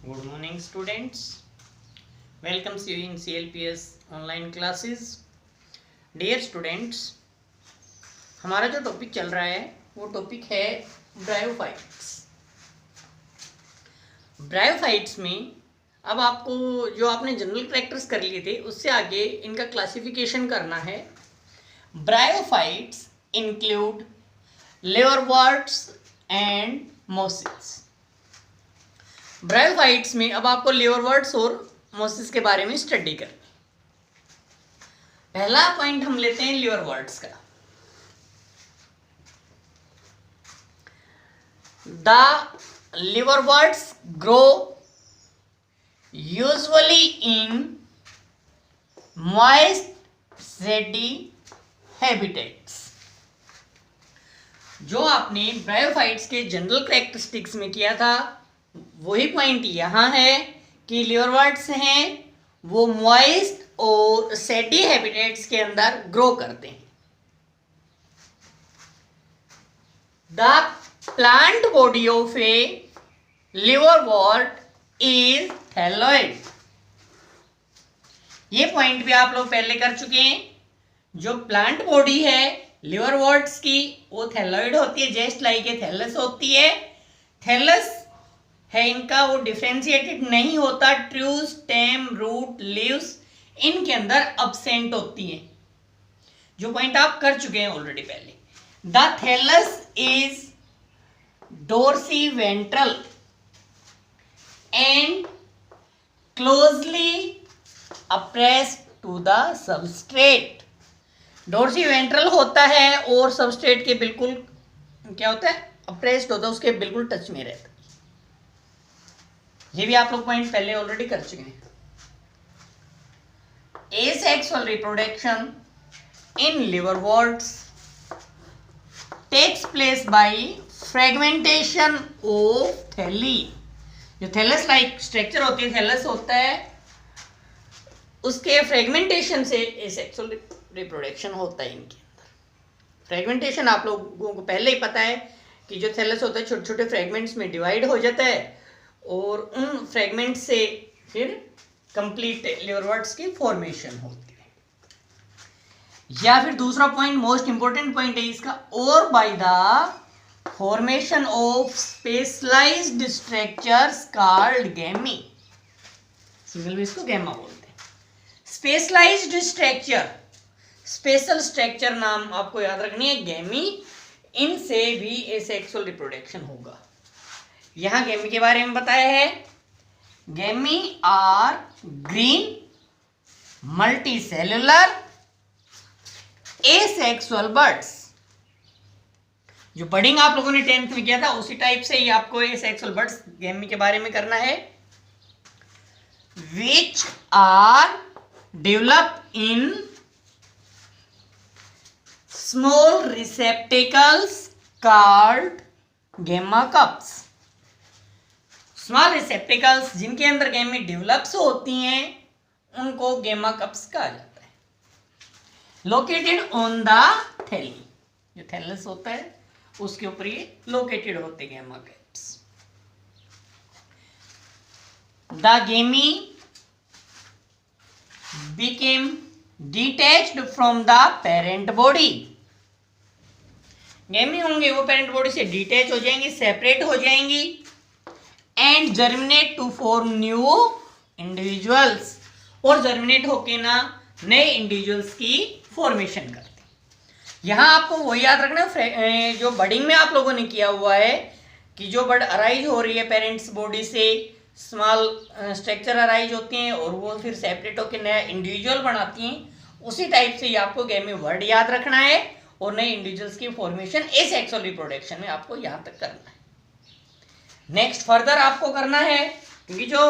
Good morning, students. Welcomes you in CLPS online classes. Dear students, हमारा जो topic चल रहा है वो टॉपिक है ब्रायोफाइट्स। ब्रायोफाइट्स में अब आपको जो आपने जनरल कैरेक्टर्स कर लिए थे उससे आगे इनका क्लासिफिकेशन करना है। Bryophytes include liverworts and mosses. Bryophytes में अब आपको लिवरवर्ट्स और मोसिस के बारे में स्टडी कर। पहला पॉइंट हम लेते हैं लिवरवर्ट्स का। The liverworts grow usually in moist shady habitats. जो आपने ब्रायोफाइट्स के जनरल कैरेक्टरिस्टिक्स में किया था वही पॉइंट यहाँ है कि लिवरवर्ट्स हैं वो मॉइस्ट और सैडी हैबिटेट्स के अंदर ग्रो करते हैं। The plant body of A liverwort is thalloid. ये पॉइंट भी आप लोग पहले कर चुके हैं। जो प्लांट बॉडी है लिवरवर्ट्स की वो थैलॉइड होती है, जस्ट लाइक ए थैलस होती है। थैलस है इनका वो डिफ्रेंशिएटेड नहीं होता। ट्रू, स्टेम, रूट, लीव्स इनके अंदर अब्सेंट होती हैं, जो पॉइंट आप कर चुके हैं ऑलरेडी पहले। The thallus is dorsiventral and closely appressed to the substrate. Dorsiventral होता है और सबस्ट्रेट के बिल्कुल क्या होता है, अप्रेस्ड होता है, उसके बिल्कुल टच में रहता है। ये भी आप लोग पॉइंट पहले ऑलरेडी कर चुके हैं। Asexual reproduction in liverworts takes place by fragmentation of thalli. जो थैलस लाइक स्ट्रक्चर होती है, थैलस होता है, उसके फ्रेगमेंटेशन से एसेक्सुअल रिप्रोडक्शन होता है इनके अंदर। फ्रेगमेंटेशन आप लोगों को पहले ही पता है कि जो थैलस होता है छोटे छोटे फ्रेगमेंट्स में डिवाइड हो जाता है और उन फ्रेगमेंट से फिर कंप्लीट लिवरवर्ट्स की फॉर्मेशन होती है। या फिर दूसरा पॉइंट मोस्ट इंपॉर्टेंट पॉइंट है इसका, और by the formation of specialised structures called gemmae. Single में इसको गैमा बोलते हैं। स्पेशलाइज्ड स्ट्रक्चर, स्पेशल स्ट्रक्चर नाम आपको याद रखनी है गैमी। इनसे भी एसेक्सुअल रिप्रोडक्शन होगा। यहां गैमी के बारे में बताया है। Gemmae are green multicellular asexual buds. जो बर्डिंग आप लोगों ने 10th में किया था उसी टाइप से ही आपको एसेक्सुअल बर्ड्स गैमी के बारे में करना है। Which are develop in small receptacles called gemma cups. Small receptacles जिनके अंदर गैमी डेवलप्स होती हैं उनको गैमा कप्स कहा जाता है। लोकेटेड ऑन द थैली, जो थैलस होता है उसके ऊपर ये लोकेटेड होते हैं gemma cups. The गैमी became detached from the parent body। गैमी होंगे वो पेरेंट बॉडी से डिटैच हो जाएंगी, सेपरेट हो जाएंगी। And germinate to form new individuals, और जर्मिनेट होके ना नए इंडिविजुअल्स की फॉर्मेशन करते हैं। यहां आपको वही याद रखना, जो बर्डिंग में आप लोगों ने किया हुआ है कि जो बर्ड अराइज हो रही है पेरेंट्स बॉडी से, स्मॉल स्ट्रक्चर अराइज होती हैं और वो फिर सेपरेट होकर नया इंडिविजुअल बनाती हैं। उसी टाइप से ही आपको गैमी वर्ड याद रखना है और नए इंडिविजुअल्स की फॉर्मेशन एसेक्सुअल रिप्रोडक्शन में आपको यहां तक करना है। नेक्स्ट फर्दर आपको करना है, क्योंकि जो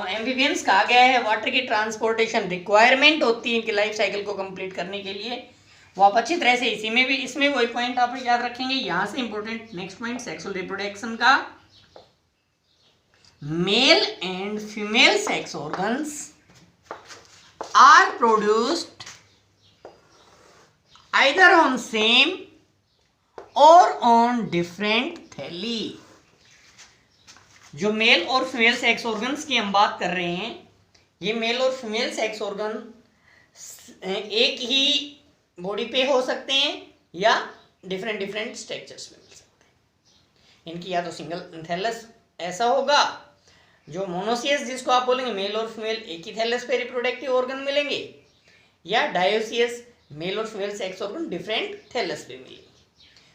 एम्फीबियंस कहा गया है वाटर की ट्रांसपोर्टेशन रिक्वायरमेंट होती है इनकी लाइफ साइकिल को कंप्लीट करने के लिए, वो आप अच्छी तरह से इसी में भी इसमें वही पॉइंट आप याद रखेंगे। यहां से important next point sexual reproduction का। Male and female sex organs are produced either on same और ऑन डिफरेंट थैली। जो मेल और फीमेल सेक्स ऑर्गन्स की हम बात कर रहे हैं, ये मेल और फीमेल सेक्स ऑर्गन एक ही बॉडी पे हो सकते हैं या डिफरेंट डिफरेंट स्ट्रक्चर्स में मिल सकते हैं। इनकी या तो सिंगल थैलस ऐसा होगा जो मोनोसियस जिसको आप बोलेंगे मेल और फीमेल एक ही थैलस पे रिप्रोडक्टिव ऑर्गन मिलेंगे, या डायोसियस मेल और female sex organ different thallus पे मिलेंगे।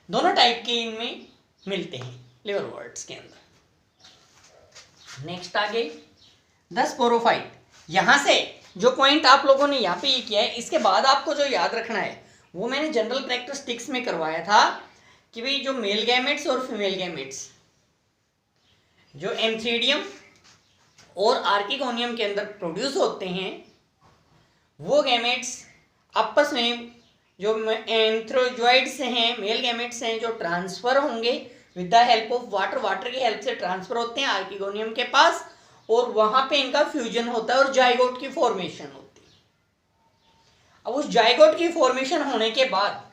दोनों टाइप के इनमें मिलते हैं लिवरवर्ट्स के अंदर। नेक्स्ट आगे द स्पोरोफाइट। यहां से जो पॉइंट आप लोगों ने यहाँ पे ये किया है, इसके बाद आपको जो याद रखना है वो मैंने जनरल प्रैक्टिस्टिक्स में करवाया था कि भाई जो मेल गैमेट्स और फीमेल गैमेट्स जो एंथ्रीडियम और आर्किगोनियम के अंदर प्रोड्यूस होते हैं, वो गैमेट्स आपस में जो एंथ्रोजॉइड्स हैं, मेल गैमेट्स हैं, जो ट्रांसफर होंगे with the help of water, water की हेल्प से ट्रांसफर होते हैं आर्किगोनियम के पास, और वहां पे इनका फ्यूजन होता है और जाइगोट की फॉर्मेशन होती है। अब उस जाइगोट की फॉर्मेशन होने के बाद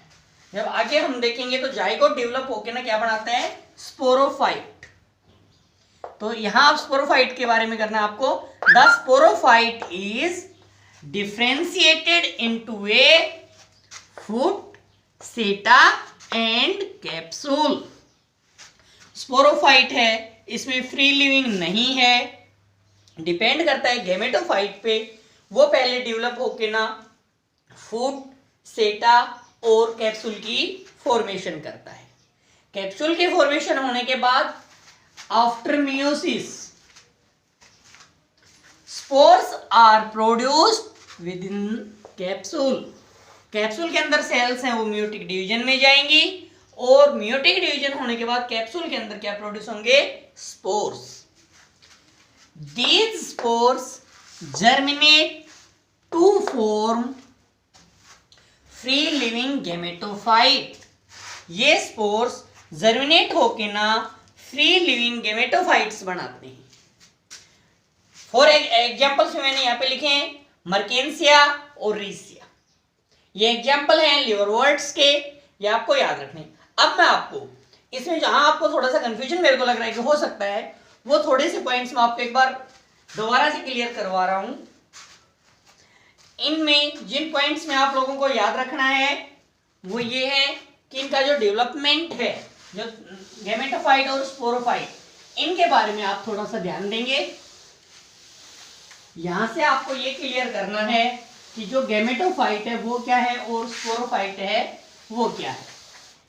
जब आगे हम देखेंगे तो जाइगोट डेवलप होकर ना क्या बनाता है, स्पोरोफाइट। तो यहां आप स्पोरोफाइट के बारे में करना है आपको। The sporophyte is differentiated into A foot, सेटा एंड कैप्सूल। स्पोरोफाइट है, इसमें फ्री लिविंग नहीं है, डिपेंड करता है गैमेटोफाइट पे। वो पहले डेवलप होके ना फुट, सेटा और कैप्सूल की फॉर्मेशन करता है। कैप्सूल की फॉर्मेशन होने के बाद after meiosis spores are produced within capsule. Capsule के अंदर सेल्स हैं वो मियोटिक डिवीजन में जाएंगी, और मियोटिक डिवीजन होने के बाद कैप्सूल के अंदर क्या प्रोड्यूस होंगे, spores. These spores germinate to form free living gametophyte। ये स्पोर्स जर्मिनेट होके ना फ्री लिविंग गेमेटोफाइट्स बनाते हैं। फॉर एग्जाम्पल्स मैंने यहाँ पे लिखे हैं मर्केंसिया और रीसिया, ये एग्जाम्पल हैं लिवरवर्ट्स के, ये आपको याद रखने। अब मैं आपको इसमें जहां आपको थोड़ा सा कंफ्यूजन मेरे को लग रहा है कि हो सकता है, वो थोड़े से पॉइंट्स मैं आपको एक बार दोबारा से क्लियर करवा रहा हूं। इनमें जिन पॉइंट्स में आप लोगों को याद रखना है वो ये है कि इनका जो डेवलपमेंट है, जो गैमेटोफाइट और स्पोरोफाइट, इनके बारे में आप थोड़ा सा ध्यान देंगे। यहां से आपको ये क्लियर करना है कि जो गैमेटोफाइट है वो क्या है और स्पोरोफाइट है वो क्या है।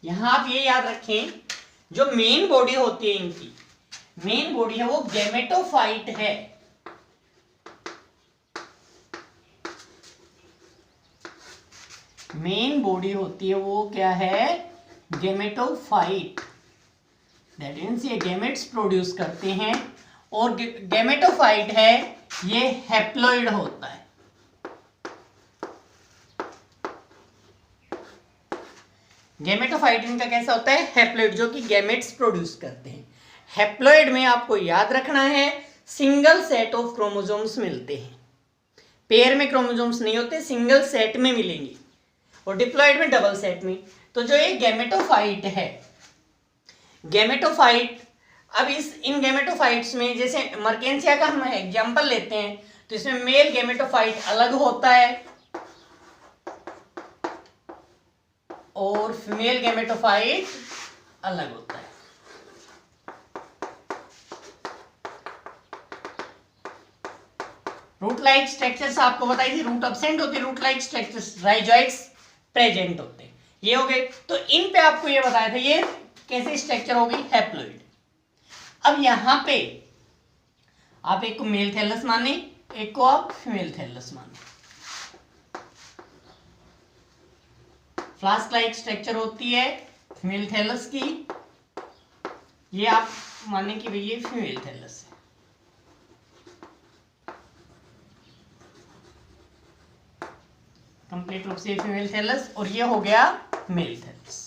यहां आप ये याद रखें, जो मेन बॉडी होती है इनकी, मेन बॉडी है वो गैमेटोफाइट है। मेन बॉडी होती है वो क्या है, गैमेटोफाइट। दैट मीन्स ये गैमेट्स प्रोड्यूस करते हैं, और गैमेटोफाइट है ये हैप्लॉइड होता है। गैमेटोफाइट इनका कैसा होता है, हैप्लॉइड, जो कि गैमेट्स प्रोड्यूस करते हैं। हैप्लॉइड में आपको याद रखना है सिंगल सेट ऑफ क्रोमोसोम्स मिलते हैं, पेयर में क्रोमोसोम्स नहीं होते, सिंगल सेट में मिलेंगे, और डिप्लॉइड में डबल सेट में। तो जो ये गैमेटोफाइट है, गैमेटोफाइट, अब इन गैमेटोफाइट्स में जैसे मर्केंसिया का हम एग्जांपल लेते हैं, तो इसमें मेल गैमेटोफाइट अलग होता है और फीमेल गैमेटोफाइट अलग होता है। रूट लाइक स्ट्रक्चर्स आपको बताई थी, रूट अब्सेंट होती है, root like structures, rhizoids present होते हैं, ये हो गए। तो इन पे आपको ये बताया था ये कैसे स्ट्रक्चर होगी, हैप्लॉइड। अब यहां पे आप एक को मेल थैलस माने, एक को आप फीमेल थैलस माने। फ्लास्क लाइक स्ट्रक्चर होती है फीमेल थैलस की, ये आप माने कि भाई ये फीमेल थैलस है। कंप्लीट रूप से फीमेल थैलस, और ये हो गया मेल थैलस।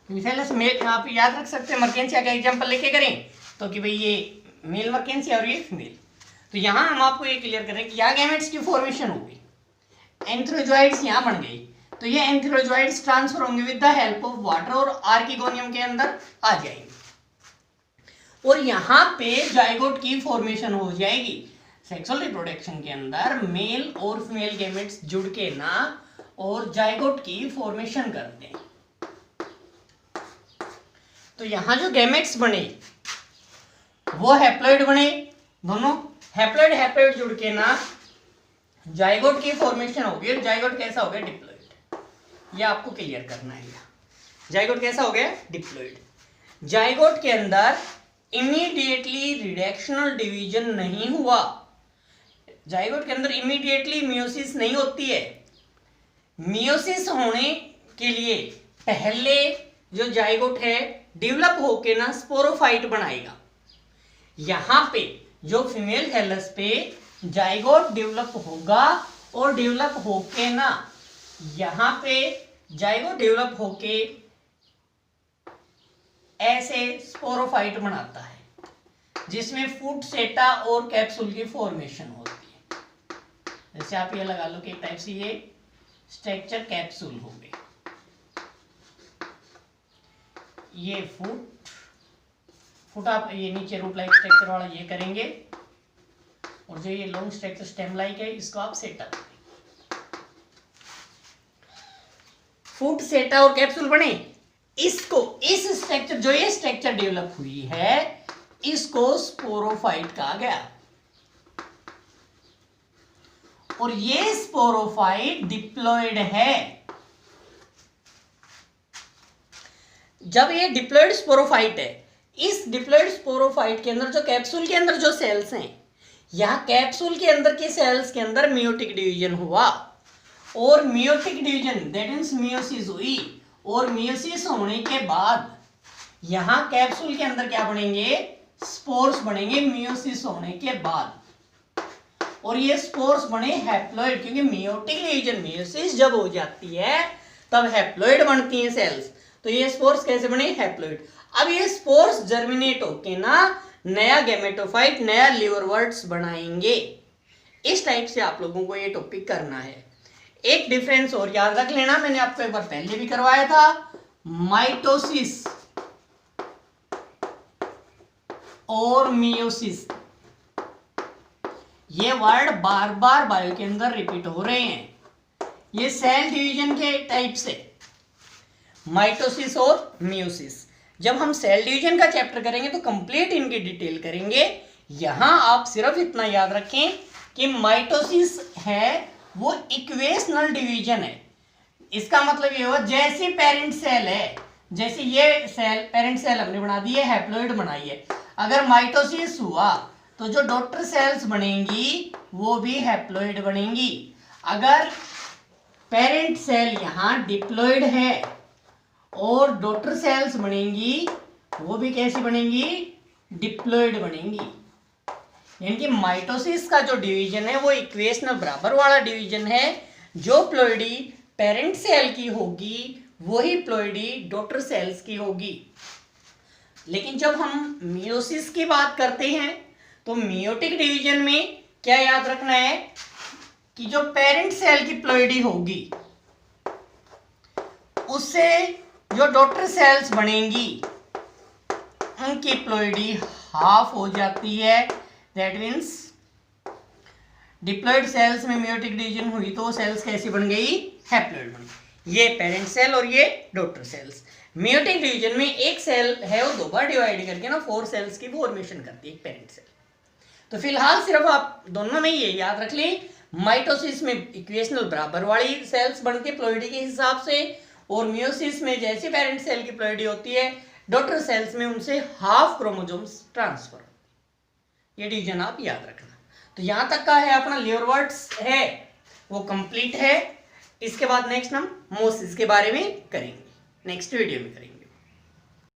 थैलस मेल आप याद रख सकते हैं, मर्केंसिया का एग्जांपल लेके करें तो कि भाई ये मेल मर्केंसिया और ये फीमेल। तो यहां हम आपको ये क्लियर करें कि यहाँ गैमेट्स की फॉर्मेशन होगी, एंथ्रोजॉइड्स यहाँ बन गई, तो ये एंथ्रोजॉइड्स ट्रांसफर होंगे with the help of water और आर्किगोनियम के अंदर आ जाएंगे। और यहाँ पे जाइगोट की फॉर्मेशन हो जाएगी। सेक्सुअल रिप्रोडक्शन के अंदर मेल और फीमेल गैमेट्स जुड़ के ना और जाइगोट की फॉर्मेशन करते हैं। तो यहां जो गैमेट्स बने वो हैप्लॉइड बने, दोनों हैप्लॉइड हैप्लॉइड जुड़ के ना जाइगोट की फॉर्मेशन होगी। जाइगोट कैसा हो गया? डिप्लॉइड। ये आपको क्लियर करना है। जाइगोट कैसा हो गया? डिप्लॉइड। जाइगोट के अंदर इमीडिएटली रिडक्शनल डिवीजन नहीं हुआ। जाइगोट के अंदर इमीडिएटली मियोसिस नहीं होती है। मियोसिस होने के लिए पहले जो जाइगोट है डेवलप होके ना स्पोरोफाइट बनाएगा। यहां पे जो फीमेल थैलस पे जाइगोट डेवलप होगा और डेवलप होके ना यहां पे जाइगोट डेवलप होके ऐसे स्पोरोफाइट बनाता है जिसमें फूट सेटा और कैप्सूल की फॉर्मेशन होती है। जैसे आप ये लगा लो कि एक टाइप से ये स्ट्रक्चर कैप्सूल हो गए। ये फुट आप ये नीचे रूट लाइक स्ट्रक्चर वाला ये करेंगे और जो ये लॉन्ग स्ट्रक्चर स्टेम लाइक है इसको आप सेटा करेंगे। फुट सेटा और कैप्सूल बने। इसको इस स्ट्रक्चर जो ये स्ट्रक्चर डेवलप हुई है इसको स्पोरोफाइट कहा गया। और ये स्पोरोफाइट डिप्लॉइड है। जब ये डिप्लॉइड स्पोरोफाइट है, इस डिप्लॉइड स्पोरोफाइट के अंदर जो कैप्सूल के अंदर जो सेल्स हैं, यहां कैप्सूल के अंदर के सेल्स के अंदर मियोटिक डिवीजन हुआ और meiotic division that means meiosis हुई। और मियोसिस होने के बाद यहां कैप्सूल के अंदर क्या बनेंगे? स्पोर्स बनेंगे मियोसिस होने के बाद। और ये स्पोर्स बने हैप्लॉइड, क्योंकि मियोटिक डिवीजन मियोसिस जब हो जाती है तब हैप्लॉइड बनती हैं सेल्स। तो ये स्पोर्स कैसे बने? हैप्लॉइड। अब ये स्पोर्स जर्मिनेट होके ना नया गैमेटोफाइट, नया लिवरवर्ट्स बनाएंगे। इस टाइप से आप लोगों को ये टॉपिक करना है। एक डिफरेंस और याद रख लेना, मैंने आपको एक बार पहले भी करवाया था, माइटोसिस और मियोसिस। ये वर्ड बार बार बायो के अंदर रिपीट हो रहे हैं। ये सेल डिवीजन के टाइप से माइटोसिस और मियोसिस। जब हम सेल डिवीजन का चैप्टर करेंगे तो कंप्लीट इनकी डिटेल करेंगे। यहां आप सिर्फ इतना याद रखें कि माइटोसिस है वो इक्वेशनल डिवीजन है। इसका मतलब ये हुआ जैसे पेरेंट सेल है, जैसे ये सेल पेरेंट सेल हमने बना दी है, हैप्लॉइड बनाई है, अगर माइटोसिस हुआ तो जो डॉटर सेल्स बनेंगी वो भी हैप्लॉइड बनेंगी। अगर पेरेंट सेल यहां डिप्लॉइड है और डॉटर सेल्स बनेंगी वो भी कैसी बनेंगी? डिप्लॉइड बनेंगी। यानी कि माइटोसिस का जो डिवीजन है वो इक्वेशनल बराबर वाला डिवीजन है। जो प्लॉइडी पेरेंट सेल की होगी वही प्लॉइडी डॉटर सेल्स की होगी। लेकिन जब हम मियोसिस की बात करते हैं तो मियोटिक डिवीजन में क्या याद रखना है कि जो पेरेंट सेल की प्लॉइडी होगी उससे जो डॉटर सेल्स बनेंगी उनकी प्लॉइडी हाफ हो जाती है। दैट मीन्स डिप्लॉइड सेल्स में मियोटिक डिवीजन हुई तो सेल्स कैसी बन गई? हैप्लॉइड बन गई। ये पेरेंट सेल और ये डॉटर सेल्स। मियोटिक डिवीजन में एक सेल है वो दो बार डिवाइड करके ना 4 सेल्स की फॉर्मेशन करती है, एक पेरेंट सेल। तो फिलहाल सिर्फ आप दोनों में ये याद रख लें, माइटोसिस में इक्वेशनल बराबर वाली सेल्स बनती है प्लॉइडी के हिसाब से, और मियोसिस में जैसे पेरेंट सेल की प्लॉइडी होती है डॉटर सेल्स में उनसे हाफ क्रोमोसोम्स ट्रांसफर। ये डिवीजन आप याद रखना। तो यहां तक का है अपना लिवरवर्ट्स है वो कंप्लीट है। इसके बाद नेक्स्ट हम मोसिस के बारे में करेंगे, नेक्स्ट वीडियो में करेंगे।